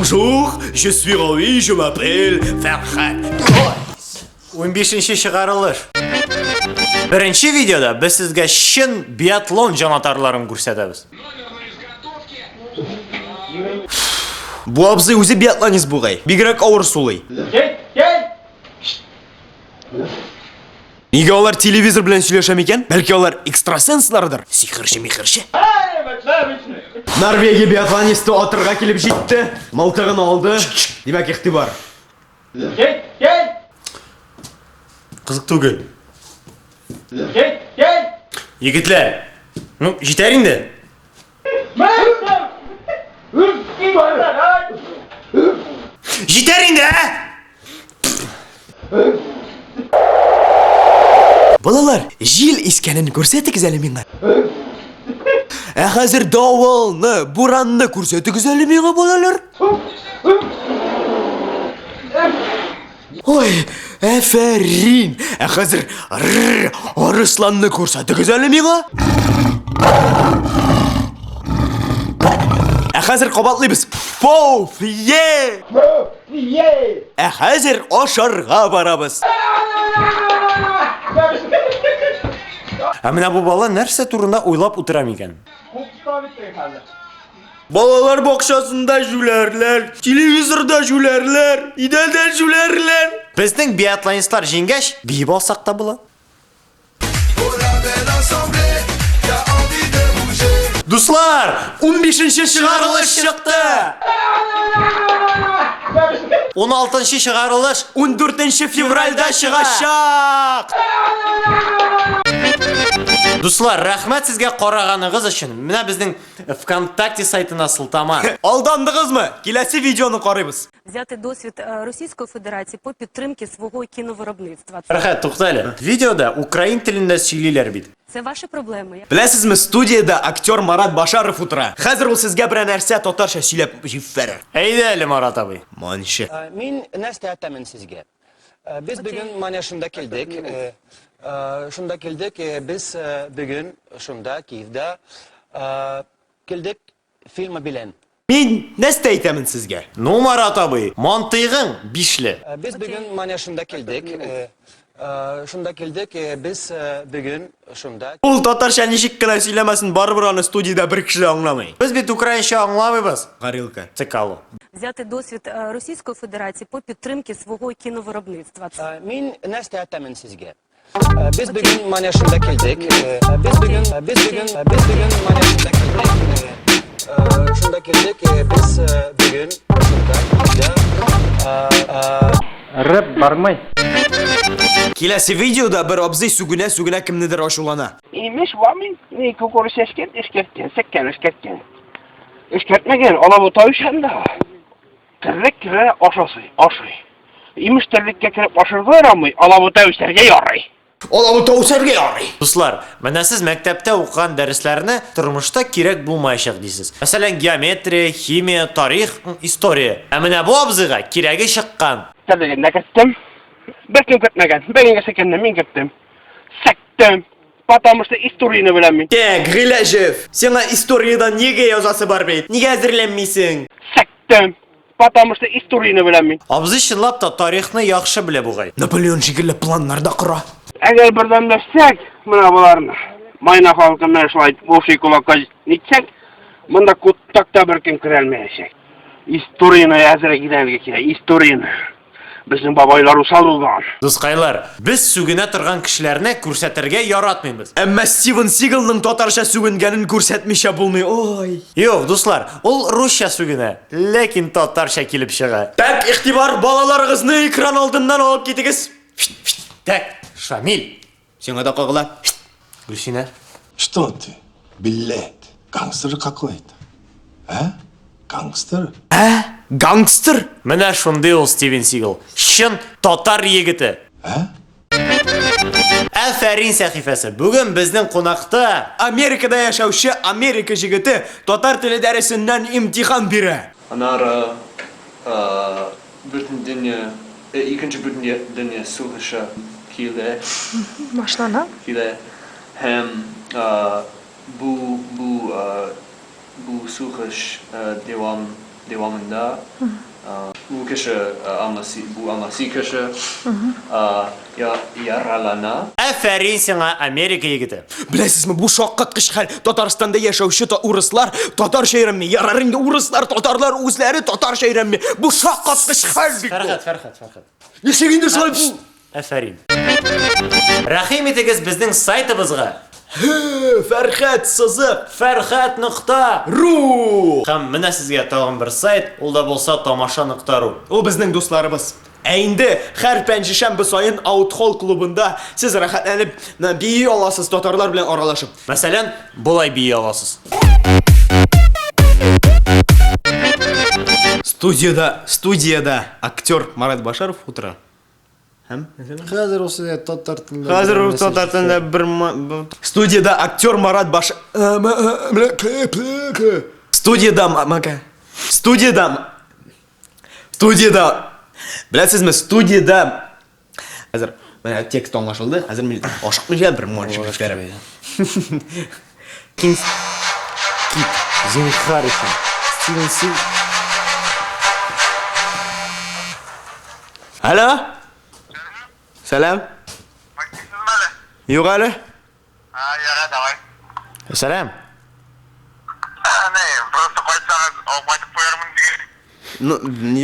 Bonjour, je suis Ravi, je m'appelle Farhat. 15-ші шығарылыш. Бірінші видеода біз сізге шын биатлон жанатарларын көрсетеміз. Бұл абзый өзі биатлонист бұғай. Бигірек ауыр сулай. Неге олар телевизор білен сөйлешем екен? Бәлкі олар экстрасенслардыр. Сихыршы-михыршы. Норвегия биатлонисті отырға келіп жетті. Мылтығын алды. Демек ихтибар. Қызық түгел. Егітлер, жетер енді. Жетер енді, Балалар, жел ескенін көрсетіңіз әлі меңа. Қазір дауылны, буранны көрсетіңіз әлі меңа, балалар. Ой, әфәрин. Қазір арысланны көрсетіңіз әлі меңа. Қазір қабатлайбыз. Поф, е! Қазір ашарға барабыз. Әміна бұл бала нәрсе турында ойлап ұтырам екен. Балалар бақшасында жүлерлер, телевизорда жүлерлер, иделде жүлерлер. Біздің биатлонистлар жеңгеш, бейіп алсақ та бұла. Дуслар, 15-ші шығарылыш шықты. 16-ші шығарылыш 14-ші февральда шығашақ. Дуслар, рахмет сізге қорағаныңыз үшін. Мына біздің ВКонтакте сайтына сылтама. Алдандыңыз мы? Келесі видеоны қарайбыз. Взяти досвід Російської Федерації по підтримці свого кіновиробництва. Рахат, тоқтайлы. Видеода украин тілінде сөйлейлер бит. Це ваші проблеми. Білесізмі, студияда актер Марат Башаров утыра. Қазір ол сізге бір нәрсе татарша сөйлеп жифферер. Әйді әлі Марат абай. Маншы. Мен нәрсе айтамын сізге. Біз бүгін мана шында келдік. Шында келдік, біз бүгін шында Киевда келдік фильмі білен. Мен нәрсе айтамын сізге. Ну, Марат абай, мантығың бишлі. Біз бүгін мана шында келдік. Шында келдік, біз бүгін шында... Ол татарша нешік кіна сөйлемесін барбыр аны студияда бір кіші аңламай. Біз бет украинша аңламайбыз. Ғарилка, цикало. Взяти досвід Російської Федерації по підтримці свого кіновиробництва. Мен нәрсе айтамын сізге. Біз бүгін мана шында келдік. Біз бүгін мана шында келдік. Шында келдік, біз бүгін шында... Рэп бармай. Келесі видеода бір абзый сүгіне кімнедір ашулана. İyiymiş var mı? Ne kokoru esketken, Esketmegen, ala bu tavşan da. Tırlık kire aşıy. İyiymiş tırlıkka kirip aşırgı ama ala bu tavşanға yaray. Достар, мына сіз мәктәптә оқыған дәресләрне тормышта кирәк булмаячак дисез. Мәсәлән, геометрия, химия, тарих, история. Ә менә бу абзыйга кирәге чыккан. Tırlıkka kettim. Bir kim ketmegen. Beginge sekenden min kettim. Sektim. Потому что историяны беләм. Гриләҗев, сиңа историядә нигә язасы бар бит? Нигә әзерләнмисең? Секtim. Потому что историяны беләм. Абзый чынлап та тарихны яхшы белә бугай. Наполеон шикелле планнарда кора. Әгәр бердән дәшсәк, менә буларны. Майна халкына шулай бушый кулакка нитсәк, монда куттакта бер кем керә алмаячак. Историяны әзерләп генә кирәк. Историяны. Безнең бабайлар усал булган. Дускайлар, без сүгенә торган кешеләрне күрсәтергә яратмыйбыз. Әмма Стивен Сигалның татарча сүгенгәнен күрсәтмичә булмый. Ой. Юк, дуслар, ул русча сүгенә, ләкин татарча килеп чыга. Так, игътибар, балаларыгызны экран алдыннан алып китегез. Так, Шамил. Сиңа да кагыла. Гүлсинә. Что ты, билет? Гангстер какой-то. А? Гангстер? Гангстер? Менә шундый ул Стивен Сигал. Шын татар егете. Афәрин сәхифәсе. Бүген безнең кунакта Америкада яшәүче Америка җегете татар теле дәресеннән имтихан бирә. Анара бөтен дөнья, икенче бөтен дөнья сугышы килде. Башлана. Килде. Һәм бу сугыш девам devamında bu kişi bu amasi kişi yaralana. Әфәрин сиңа Америка егете. Білесізме, бұл шаққатқыш хәл Татарстанда яшаучы урыслар татарша өйрәнмей, ярар инде урыслар, татарлар үзләре татарша өйрәнмей. Бұл шаққатқыш хәл бит. Фәрхәт. Ничек инде шулай бұл? Әфәрин. Рәхим итегез безнең сайтыбызга. Фәрхәт сызып. Фәрхәт.ру. Һәм менә сезгә тагын бер сайт, ул да булса тамаша.ру. О безнең дусларыбыз. Ә инде һәр пәнҗешәмбе сайын Аутхол клубында сез рәхәтләнеп бии аласыз татарлар белән аралашып. Мәсәлән, булай бии аласыз. Студияда актер Марат Башаров утыра. Һәм Хәзер ул сезгә татар телендә. хәзер ул татар телендә бер студияда актер Марат Башаров. Студияда Біләсізме, студияда Хәзер, менә текст аңлашылды. Хәзер мин ашыкмыйча бер монча бетерәм. Зинхар өчен. Стивен. Алло? Сәлам. Юк әле? Яра, давай. Сәлам. Не, просто қойсаңыз, алып айтып қоярмын деген. Ну, не